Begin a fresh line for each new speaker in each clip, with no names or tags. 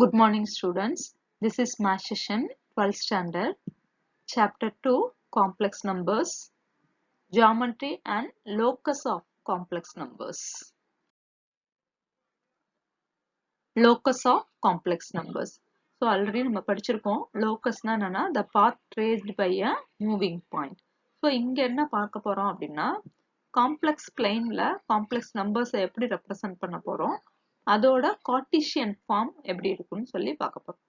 Good morning, students. This is Math Session 12th Standard, Chapter 2 Complex Numbers, Geometry and Locus of Complex Numbers. Locus of Complex Numbers. So, already நம்ம படிச்சிருக்கோம். Locus னா என்னன்னா the path traced by a moving point. So, இங்க என்ன பார்க்க போறோம் அப்படின்னா complex planeல complex numbers எப்படி represent பண்ண போறோம் அதோட Cartesian form எப்படி இருக்குன்னு சொல்லி பார்க்க போறோம்.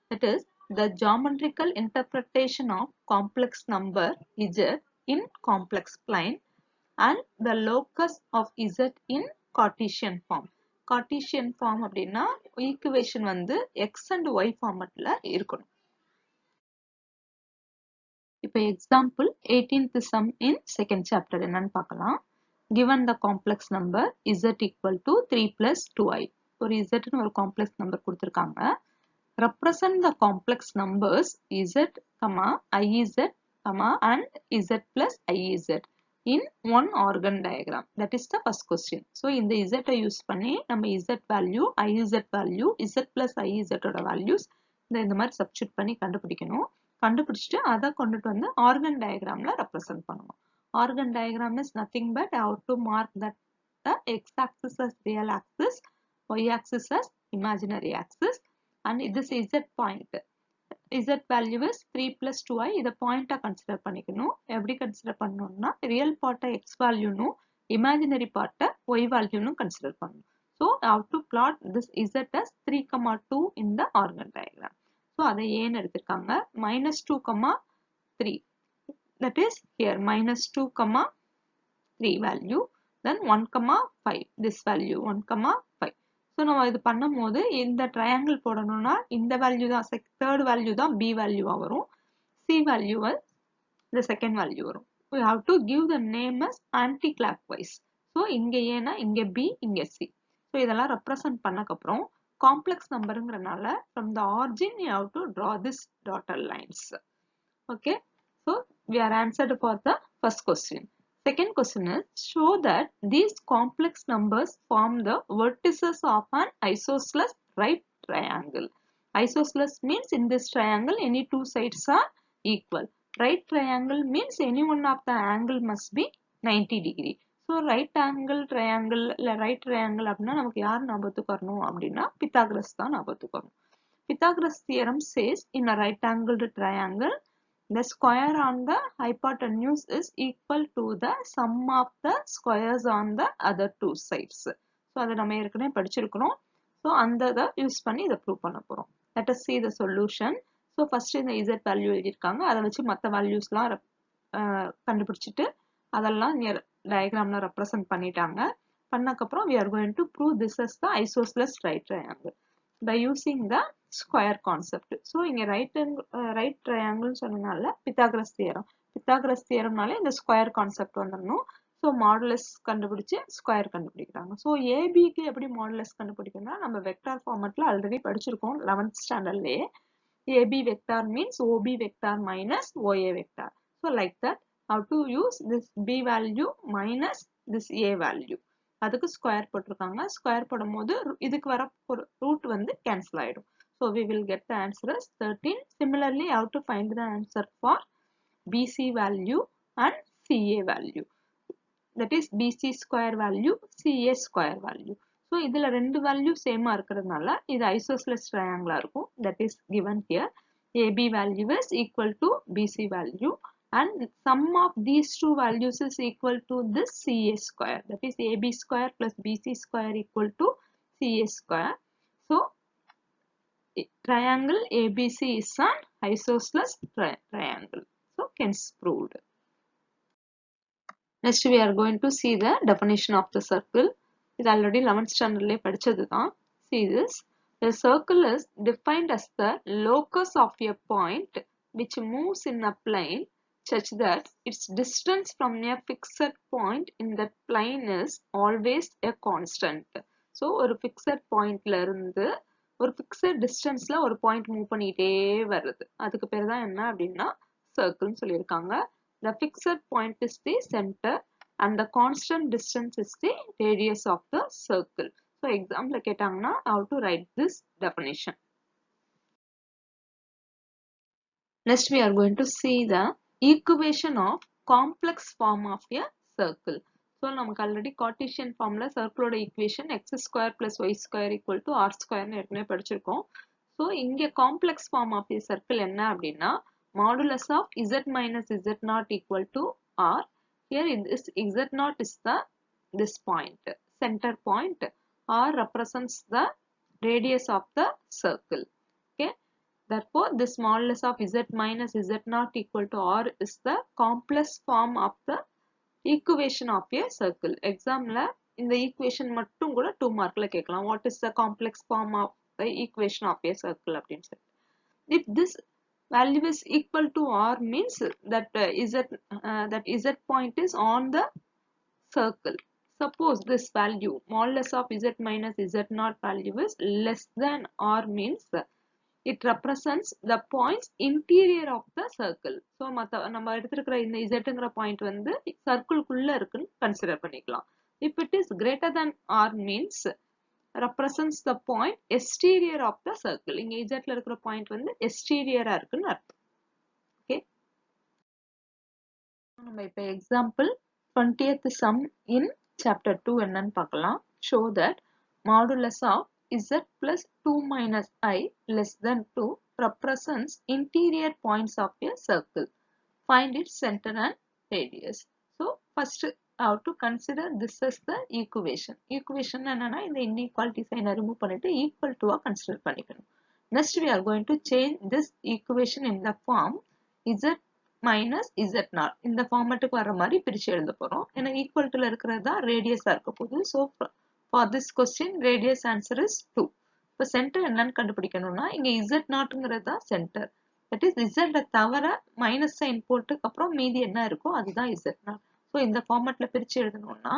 That is the geometrical interpretation of complex number z in complex plane and the locus of z in Cartesian form. Cartesian form அப்படின்னா equation வந்து x and y formatல இருக்கணும். இப்போ example 18th sum in second chapter என்னன்னு பார்க்கலாம். Given the complex number z equal to 3 plus 2i. ஒரு z னு ஒரு complex number கொடுத்திருக்காங்க. Represent the complex numbers z, iz, and z plus iz in one organ diagram. That is the first question. So, இந்த z use பண்ணி நம்ம z value, iz value, z plus iz ஓட values இந்த மாதிரி substitute பண்ணி கண்டுபிடிக்கணும். கண்டுபிடிச்சிட்டு அதை கொண்டுட்டு வந்து organ diagramல represent பண்ணணும். Organ diagram is nothing but how to mark that the x-axis as real axis, y-axis as imaginary axis, and this z point. Z value is 3 plus 2i. இதை point consider பண்ணிக்கணும். எப்படி consider பண்ணணும்னா real part x value நு imaginary part y value நு consider பண்ணணும். So, how to plot this z as 3, 2 in the organ diagram. So, அதை ஏன்னு எடுத்திருக்காங்க. minus 2, 3. That is here minus 2, 3 value. Then 1, 5. This value 1, 5. So, நம்ம இது பண்ணும்போது இந்த triangle போடணும்னா இந்த value தான் third value தான் b value வரும். c value the second value வரும். We have to give the name as anti-clockwise. So, இங்க ஏனா இங்க b இங்க c. So, இதெல்லாம் represent பண்ணக்கப்புறம் complex numberங்கறனால from the origin you have to draw this dotted lines. Okay. So, we are answered for the first question. Second question is, show that these complex numbers form the vertices of an isosceles right triangle. Isosceles means in this triangle any two sides are equal. Right triangle means any one of the angle must be 90 degree. So, right angle triangle இல்ல right triangle அப்படின்னா நமக்கு யார் ஞாபகத்துக்கு வரணும் அப்படின்னா Pythagoras தான் ஞாபகத்துக்கு வரணும். Pythagoras theorem says in a right angled triangle the square on the hypotenuse is equal to the sum of the squares on the other two sides. So, அதை நம்ம ஏற்கனவே படிச்சிருக்கிறோம். So, அந்த இதை யூஸ் பண்ணி இதை ப்ரூவ் பண்ண போறோம். Let us see the solution. So, first இந்த z value எழுதியிருக்காங்க. அதை வச்சு மற்ற valuesலாம் கண்டுபிடிச்சிட்டு அதெல்லாம் diagramல represent பண்ணிட்டாங்க. பண்ணக்கப்புறம் we are going to prove this as the isosceles right triangle by using the square concept. So, இங்க right triangle சொன்னனால Pythagoras theorem. Pythagoras theorem நால இந்த square concept வந்துடணும். So, modulus கண்டுபிடிச்சு square கண்டுபிடிக்கிறாங்க. So, AB க்கு எப்படி modulus கண்டுபிடிக்கணும்னா நம்ம vector formatல already படிச்சிருக்கோம் 11th standardலயே. AB vector means OB vector minus OA vector. So, like that, how to use this B value minus this A value. அதுக்கு square போட்டிருக்காங்க. Square போடும்போது இதுக்கு வர ரூட் வந்து கேன்சல் ஆயிடும். So, we will get the answer as 13. Similarly, how to find the answer for BC value and CA value. That is BC square value, CA square value. So, இதுல ரெண்டு value same இருக்கிறதுனால இது isosceles triangle இருக்கும். That is given here. AB value is equal to BC value. And sum of these two values is equal to this CA square. That is AB square plus BC square equal to CA square. So, triangle ABC is an isosceles triangle. So, hence proved. Next, we are going to see the definition of the circle. It already 11th standard le படிச்சது தான். See this. The circle is defined as the locus of a point which moves in a plane such that its distance from a fixed point in that plane is always a constant. So, ஒரு fixed pointல இருந்து ஒரு fixed distanceல ஒரு point move பண்ணிட்டே வருது. அதுக்கு பேர் தான் என்ன அப்படின்னா circle சொல்லியிருக்காங்க. The fixed point is the center and the constant distance is the radius of the circle. So example கேட்டாங்கன்னா how to write this definition. Next we are going to see the equation of complex form of a circle. So நமக்கு already Cartesian formula circle ஓட equation x square plus y square equal to r square னு ஏற்கனவே படிச்சிருக்கோம். So இங்க complex form of a circle என்ன அப்படின்னா modulus of z minus z naught equal to r. Here this z naught is this point, center point. R represents the radius of the circle. Okay. Therefore, this modulus of z minus z naught equal to r is the complex form of the equation of a circle. Example in the equation மட்டும் கூட 2 மார்க்ல கேட்கலாம். What is the complex form of the equation of a circle அப்படின்னு சொல்லி. If this value is equal to r means that z point is on the circle. Suppose this value modulus of z minus z naught value is less than r means it represents the points interior of the circle. So நம்ம எடுத்துக்கிற இந்த zங்கிற point வந்து circle குள்ள இருக்குன்னு consider பண்ணிக்கலாம். If it is greater than r means represents the point exterior of the circle. இங்க zல இருக்கிற point வந்து exterior இருக்குன்னு அர்த்தம். Okay. நம்ம இப்ப example 20th sum in chapter 2 என்னன்னு பார்க்கலாம். Show that modulus of z plus 2 minus I less than 2 represents interior points of a circle. Find its center and radius. So first how to consider this as the equation. Equation என்னன்னா இந்த inequality sign remove பண்ணிட்டு equal to consider பண்ணிக்கணும். Next we are going to change this equation in the form z minus z naught. இந்த ஃபார்மட்டுக்கு வர மாதிரி பிரிச்சு எழுத போறோம். ஏன்னா equal to இருக்கிறது தான் ரேடியஸா இருக்க போகுது. So for this question radius answer is 2. இப்போ சென்டர் என்னன்னு கண்டுபிடிக்கணும்னா இங்க z நாட்ங்கிறது தான் சென்டர். That is z தவிர மைனஸ் சைன் போட்டுக்கு அப்புறம் மீதி என்ன இருக்கோ அதுதான் z நாட். ஸோ இந்த ஃபார்மட்ல பிரிச்சு எழுதணும்னா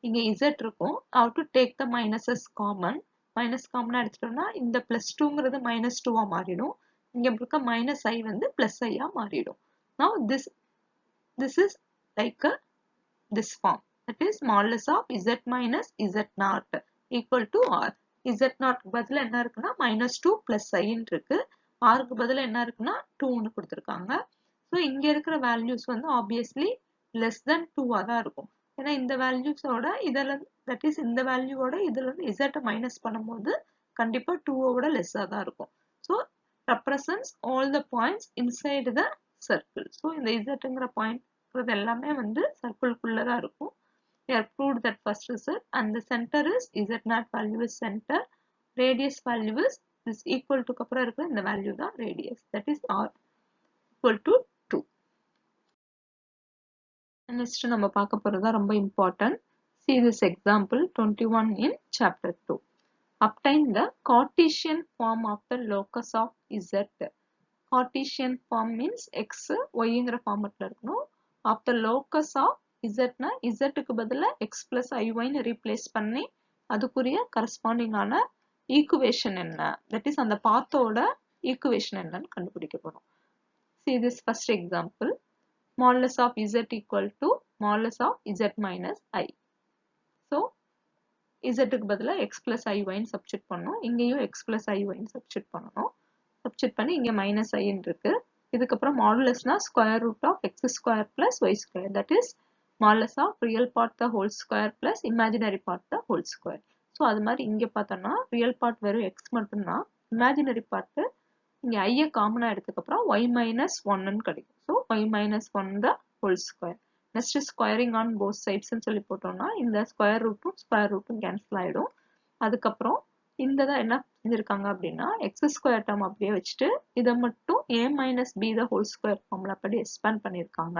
இங்க z இருக்கும். How to take the minuses common. Minus காமனா எடுத்துட்டோம்னா இந்த பிளஸ் 2ங்கிறது மைனஸ் 2வா மாறிடும். இங்க இருக்க மைனஸ் ஐ வந்து பிளஸ் ஐயா மாறிடும். Now this is like this form. That is modulus of z minus z naught equal to r. z naught பதிலா என்ன இருக்குன்னா minus 2 plus i இருக்கு. r க்கு பதிலா என்ன இருக்குன்னா 2னு கொடுத்திருக்காங்க. So இங்க இருக்கிற values வந்து obviously less than 2 தான் இருக்கும். ஏன்னா இந்த values ஓட இதல that is இந்த value ஓட இதுல இருந்து z மைனஸ் பண்ணும்போது கண்டிப்பா 2 ஓட less தான் இருக்கும். So represents all the points inside the circle. So இந்த zங்கிற point எல்லாமே வந்து circle குள்ள தான் இருக்கும். We have proved that first result and the center is z naught value is center, radius value is this equal to அப்புறம் இருக்கிற இந்த value தான் radius, that is r equal to 2. Next நம்ம பார்க்க போறது ரொம்ப important. See this example 21 in chapter 2. Obtain the Cartesian form of the locus of z. Cartesian form means x yங்கிற ஃபார்மட்ல இருக்கணும். of the locus of z னா z க்கு பதிலா x plus iy னு replace பண்ணி அதுக்குரிய கரஸ்பாண்டிங் ஆன ஈக்குவேஷன் என்ன, that is அந்த பாத்தோட ஈக்குவேஷன் என்னன்னு கண்டுபிடிக்க போறோம். See this first example. Modulus of z equal to modulus of z minus i. So z க்கு பதிலா x plus iy னு சப்ஸ்டிட் பண்ணனும். இங்கேயும் x plus iy னு சப்ஸ்டிட் பண்ணனும். சப்ஸ்டிட் பண்ணி இங்க minus i இருக்கு. இதுக்கப்புறம் மாடுலஸ்னா square root of x square plus y square, that is modulus of real part the whole square plus imaginary part the whole square. So அது மாதிரி இங்கே பார்த்தோம்னா ரியல் பார்ட் வெறும் எக்ஸ் மட்டும்தான், இமேஜினரி பார்ட்டு இங்கே ஐயை காமனாக எடுத்ததுக்கப்புறம் ஒய் மைனஸ் ஒன்னு கிடைக்கும். So y minus one the whole square. Next squaring on both சைட்ஸ்ன்னு சொல்லி போட்டோம்னா இந்த ஸ்கொயர் ரூட்டும் கேன்சல் ஆகிடும். அதுக்கப்புறம் இந்த தான் என்ன செஞ்சிருக்காங்க அப்படின்னா எக்ஸ் ஸ்கொயர் டேர்ம் அப்படியே வச்சுட்டு இதை மட்டும் a minus b the whole square formula படி எக்ஸ்பேண்ட் பண்ணியிருக்காங்க.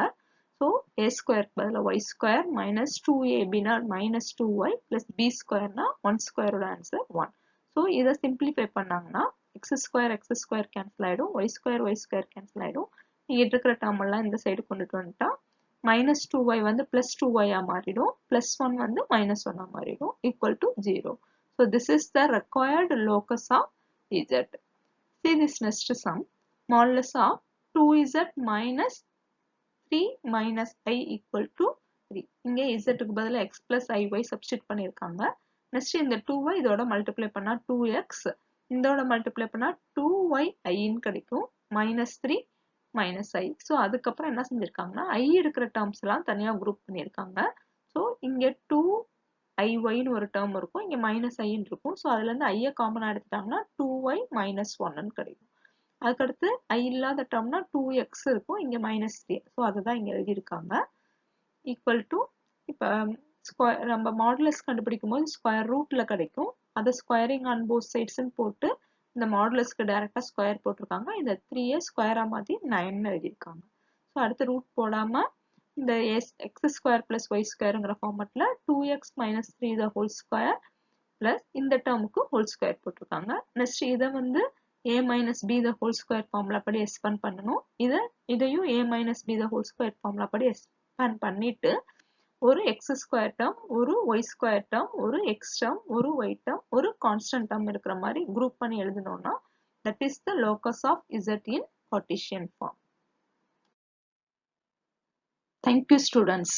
ஸோ ஏ ஸ்கொயர் பதில் y square minus 2ab minus 2y plus b ஸ்கொயர்னா 1 ஸ்கொயரோட ஆன்சர் 1. ஸோ இதை சிம்பிளிஃபை பண்ணாங்கன்னா எக்ஸ் ஸ்கொயர் கேன்சல் ஆகிடும், ஒய் ஸ்கொயர் கேன்சல் ஆகிடும். இங்கே இருக்கிற டேர்ம் எல்லாம் இந்த சைடு கொண்டுட்டு வந்துட்டா மைனஸ் 2y வந்து பிளஸ் 2y மாறிடும், பிளஸ் 1 வந்து மைனஸ் 1 மாறிடும், equal to 0. So this is the required locus of z. See this next sum. Modulus of 2z minus 3 minus I equal to 3. இங்கே z க்கு பதிலா x plus iy substitute பண்ணியிருக்காங்க. Next இந்த 2y இதோட multiply பண்ணா 2x, இதோட multiply பண்ணா 2y iன்னு கிடைக்கும். -3 -i. ஸோ அதுக்கப்புறம் என்ன செஞ்சிருக்காங்கன்னா i இருக்கிற டேர்ம்ஸ் எல்லாம் தனியா குரூப் பண்ணியிருக்காங்க. ஸோ இங்க 2iy ஒரு டேர்ம் இருக்கும், இங்க -iன்னு இருக்கும். ஸோ அதுல இருந்து i காமனா எடுத்துட்டாங்கன்னா 2y - 1ன்னு கிடைக்கும். அதுக்கடுத்து i இல்லாத டேர்ம்னா 2x இருக்கும், இங்க -3. ஸோ அதுதான் இங்க எழுதியிருக்காங்க. ஈக்குவல் டு இப்போ நம்ம மாடுலஸ் கண்டுபிடிக்கும் போது ஸ்கொயர் ரூட்ல கிடைக்கும். அதை ஸ்கொயரிங் ஆன் போத் சைட்ஸ்ன்னு போட்டு இந்த மாடுலஸ்க்கு டைரக்டா ஸ்கொயர் போட்டிருக்காங்க. இந்த 3 ஸ்கொயரா மாத்தி 9 எழுதியிருக்காங்க. ஸோ அடுத்து ரூட் போடாம இந்த x ஸ்கொயர் பிளஸ் ஒய் ஸ்கொயருங்கிற ஃபார்மட்ல 2x - 3 the whole square plus இந்த டேர்முக்கு ஹோல் ஸ்கொயர் போட்டிருக்காங்க. நெக்ஸ்ட் இதை வந்து a - b the whole square formula படி எக்ஸ்பேண்ட் பண்ணணும். இதையும் a - b the whole square formula படி எக்ஸ்பேண்ட் பண்ணிட்டு ஒரு x ஸ்கொயர் டேர்ம், ஒரு y ஸ்கொயர் டேர்ம், ஒரு x டேர்ம், ஒரு y டேர்ம், ஒரு கான்ஸ்டன்ட் டேர்ம் இருக்கிற மாதிரி குரூப் பண்ணி எழுதணும்னா that is the locus of z in Cartesian form. Thank you students.